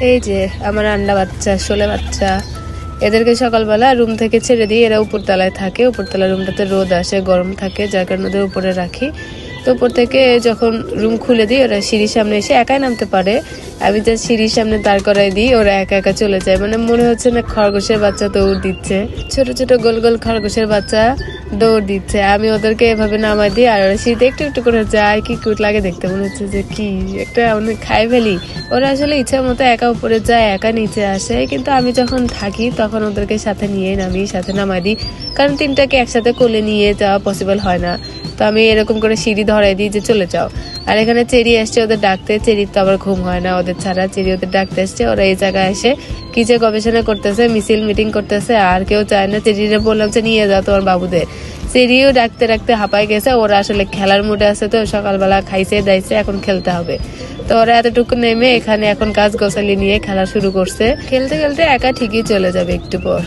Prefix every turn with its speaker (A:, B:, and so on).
A: এই যে আমার আন্ডা বাচ্চা, শোলে বাচ্চা, এদেরকে সকালবেলা রুম থেকে ছেড়ে দিই। এরা উপরতলায় থাকে, উপরতলা রুমটাতে রোদ আসে, গরম থাকে, যার কারণে ওদের উপরে রাখি। তো উপর থেকে যখন রুম খুলে দিই, ওরা সিঁড়ির সামনে এসে একাই নামতে পারে। আমি যা সিঁড়ির সামনে দাঁড় করাই দিই, ওরা একা একা চলে যায়। মানে মনে হচ্ছে না খরগোশের বাচ্চা দৌড় দিচ্ছে, ছোট ছোট গোল গোল খরগোশের বাচ্চা দৌড় দিচ্ছে। আমি ওদেরকে এভাবে নামাই দিই, আর ওরা সিঁড়িতে একটু একটু করে যায়। কি কিউট লাগে দেখতে, মনে হচ্ছে যে কি একটা অনেক খাই ফেলি। ওরা আসলে ইচ্ছা মতো একা উপরে যায়, একা নিচে আসে, কিন্তু আমি যখন থাকি তখন ওদেরকে সাথে নিয়ে নামি, সাথে নামাই দিই, কারণ তিনটাকে একসাথে কোলে নিয়ে যাওয়া পসিবল হয় না। তো আমি এরকম করে সিঁড়ি ধরাই দিই যে চলে যাও। আর এখানে চেরি আসছে ওদের ডাকতে, চেরির তো আবার ঘুম হয় না ওদের ছাড়া, চেরি ওদের ডাকতে আসছে। ওরা এই জায়গায় এসে কি যে গবেষণা করতেছে, মিছিল মিটিং করতেছে, আর কেউ চায় না। চেরিরে বললাম যে নিয়ে যাও তোমার বাবুদের। চেরিও ডাকতে ডাকতে হাঁপাই গেছে। ওরা আসলে খেলার মুডে আছে, তো সকালবেলা খাইছে দাইছে, এখন খেলতে হবে। তো ওরা এতটুকু নেমে এখানে এখন গাছ গোছালি নিয়ে খেলা শুরু করছে। খেলতে খেলতে একা ঠিকই চলে যাবে একটু পর।